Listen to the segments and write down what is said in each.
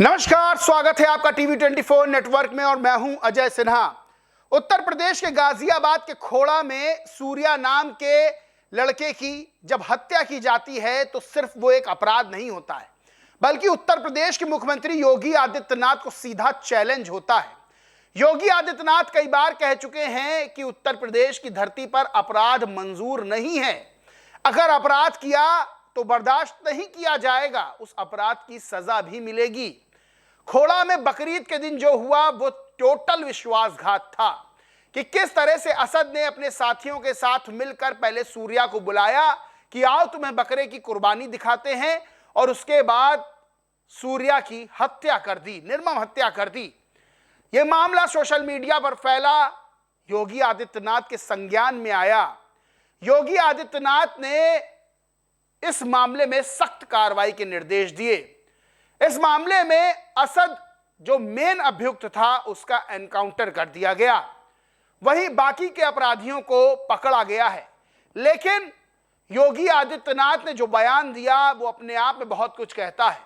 नमस्कार, स्वागत है आपका टीवी 24 नेटवर्क में और मैं हूं अजय सिन्हा। उत्तर प्रदेश के गाजियाबाद के खोड़ा में सूर्या नाम के लड़के की जब हत्या की जाती है तो सिर्फ वो एक अपराध नहीं होता है, बल्कि उत्तर प्रदेश के मुख्यमंत्री योगी आदित्यनाथ को सीधा चैलेंज होता है। योगी आदित्यनाथ कई बार कह चुके हैं कि उत्तर प्रदेश की धरती पर अपराध मंजूर नहीं है। अगर अपराध किया तो बर्दाश्त नहीं किया जाएगा, उस अपराध की सजा भी मिलेगी। खोड़ा में बकरीद के दिन जो हुआ वो टोटल विश्वासघात था कि किस तरह से असद ने अपने साथियों के साथ मिलकर पहले सूर्या को बुलाया कि आओ तुम्हें बकरे की कुर्बानी दिखाते हैं, और उसके बाद सूर्या की हत्या कर दी, निर्मम हत्या कर दी। यह मामला सोशल मीडिया पर फैला, योगी आदित्यनाथ के संज्ञान में आया। योगी आदित्यनाथ ने इस मामले में सख्त कार्रवाई के निर्देश दिए। इस मामले में असद जो मेन अभियुक्त था उसका एनकाउंटर कर दिया गया, वहीं बाकी के अपराधियों को पकड़ा गया है। लेकिन योगी आदित्यनाथ ने जो बयान दिया वो अपने आप में बहुत कुछ कहता है।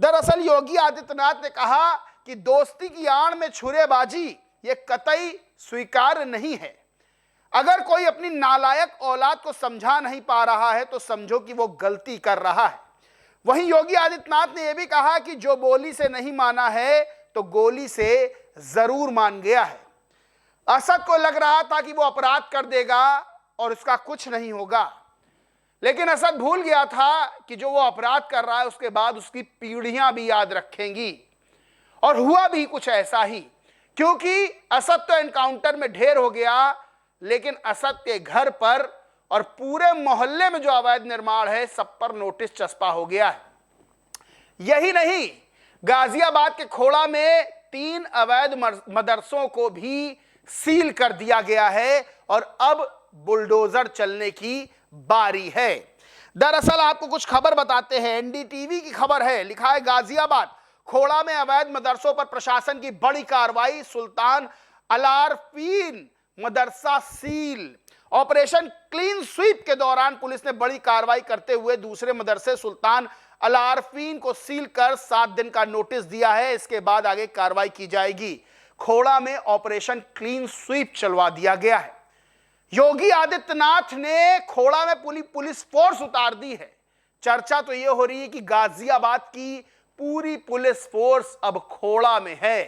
दरअसल योगी आदित्यनाथ ने कहा कि दोस्ती की आड़ में छुरेबाजी ये कतई स्वीकार्य नहीं है। अगर कोई अपनी नालायक औलाद को समझा नहीं पा रहा है तो समझो कि वो गलती कर रहा है। वहीं योगी आदित्यनाथ ने यह भी कहा कि जो बोली से नहीं माना है तो गोली से जरूर मान गया है। असद को लग रहा था कि वो अपराध कर देगा और उसका कुछ नहीं होगा, लेकिन असद भूल गया था कि जो वो अपराध कर रहा है उसके बाद उसकी पीढ़ियां भी याद रखेंगी। और हुआ भी कुछ ऐसा ही, क्योंकि असद तो एनकाउंटर में ढेर हो गया, लेकिन असद के घर पर और पूरे मोहल्ले में जो अवैध निर्माण है सब पर नोटिस चस्पा हो गया है। यही नहीं, गाजियाबाद के खोड़ा में 3 अवैध मदरसों को भी सील कर दिया गया है और अब बुलडोजर चलने की बारी है। दरअसल आपको कुछ खबर बताते हैं, एनडीटीवी की खबर है, लिखा है गाजियाबाद खोड़ा में अवैध मदरसों पर प्रशासन की बड़ी कार्रवाई, सुल्तान अलारफीन मदरसा सील। ऑपरेशन क्लीन स्वीप के दौरान पुलिस ने बड़ी कार्रवाई करते हुए दूसरे मदरसे सुल्तान अलारफीन को सील कर 7 दिन का नोटिस दिया है। इसके बाद आगे कार्रवाई की जाएगी। खोड़ा में ऑपरेशन क्लीन स्वीप चलवा दिया गया है। योगी आदित्यनाथ ने खोड़ा में पुलिस फोर्स उतार दी है। चर्चा तो यह हो रही है कि गाजियाबाद की पूरी पुलिस फोर्स अब खोड़ा में है।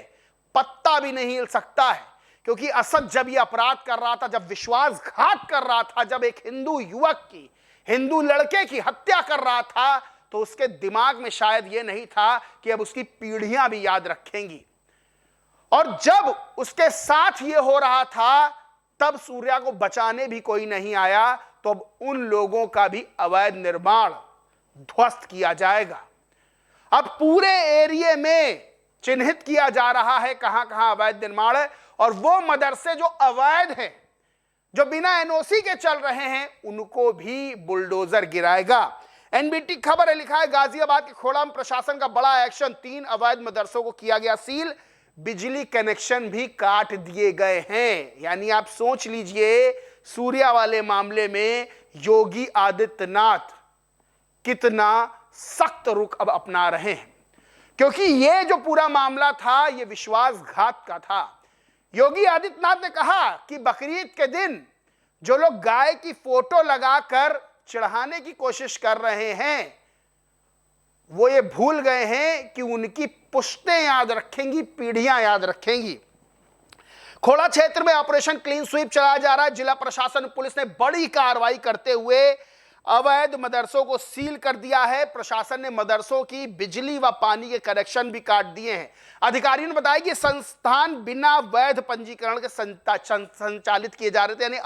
पत्ता भी नहीं हिल सकता है, क्योंकि असद जब यह अपराध कर रहा था, जब विश्वासघात कर रहा था, जब एक हिंदू युवक की, हिंदू लड़के की हत्या कर रहा था, तो उसके दिमाग में शायद यह नहीं था कि अब उसकी पीढ़ियां भी याद रखेंगी। और जब उसके साथ यह हो रहा था तब सूर्या को बचाने भी कोई नहीं आया, तो अब उन लोगों का भी अवैध निर्माण ध्वस्त किया जाएगा। अब पूरे एरिया में चिन्हित किया जा रहा है कहां कहां अवैध निर्माण है, और वो मदरसे जो अवैध हैं, जो बिना एनओसी के चल रहे हैं, उनको भी बुलडोजर गिराएगा। एनबीटी खबर है, लिखा है गाजियाबाद के खोड़ा में प्रशासन का बड़ा एक्शन, 3 अवैध मदरसों को किया गया सील, बिजली कनेक्शन भी काट दिए गए हैं। यानी आप सोच लीजिए, सूर्या वाले मामले में योगी आदित्यनाथ कितना सख्त रुख अब अपना रहे हैं, क्योंकि यह जो पूरा मामला था यह विश्वासघात का था। योगी आदित्यनाथ ने कहा कि बकरीद के दिन जो लोग गाय की फोटो लगाकर चढ़ाने की कोशिश कर रहे हैं वो ये भूल गए हैं कि उनकी पुश्तें याद रखेंगी, पीढ़ियां याद रखेंगी। खोड़ा क्षेत्र में ऑपरेशन क्लीन स्वीप चलाया जा रहा है। जिला प्रशासन पुलिस ने बड़ी कार्रवाई करते हुए अवैध मदरसों को सील कर दिया है। प्रशासन ने मदरसों की बिजली व पानी के कनेक्शन भी काट दिए हैं। अधिकारियों ने बताया कि संस्थान बिना वैध पंजीकरण के संचालित किए जा रहे थे, यानी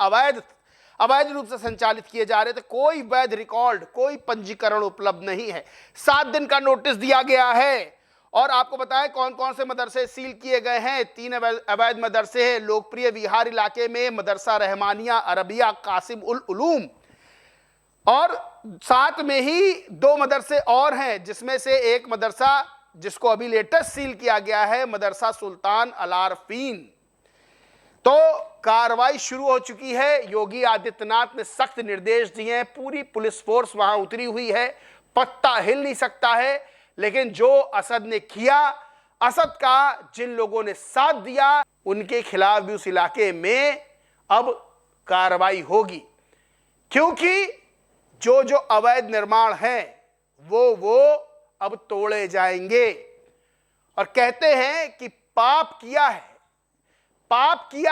अवैध रूप से संचालित किए जा रहे थे। कोई वैध रिकॉर्ड, कोई पंजीकरण उपलब्ध नहीं है। 7 दिन का नोटिस दिया गया है। और आपको बताएं कौन कौन से मदरसे सील किए गए हैं। 3 अवैध मदरसे हैं लोकप्रिय विहार इलाके में, मदरसा रहमानिया अरबिया कासिम उल उलूम, और साथ में ही 2 मदरसे और हैं, जिसमें से एक मदरसा जिसको अभी लेटेस्ट सील किया गया है, मदरसा सुल्तान अलारफीन। तो कार्रवाई शुरू हो चुकी है। योगी आदित्यनाथ ने सख्त निर्देश दिए हैं। पूरी पुलिस फोर्स वहां उतरी हुई है। पत्ता हिल नहीं सकता है। लेकिन जो असद ने किया, असद का जिन लोगों ने साथ दिया, उनके खिलाफ भी उस इलाके में अब कार्रवाई होगी, क्योंकि जो जो अवैध निर्माण हैं वो अब तोड़े जाएंगे। और कहते हैं कि पाप किया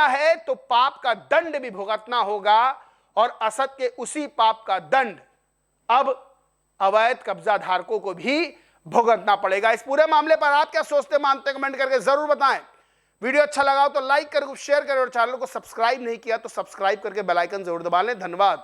है तो पाप का दंड भी भुगतना होगा, और असद के उसी पाप का दंड अब अवैध कब्जा धारकों को भी भुगतना पड़ेगा। इस पूरे मामले पर आप क्या सोचते मानते, कमेंट करके जरूर बताएं। वीडियो अच्छा लगा हो तो लाइक करें, शेयर करें, और चैनल को सब्सक्राइब नहीं किया तो सब्सक्राइब करके बेल आइकन जरूर दबा लें। धन्यवाद।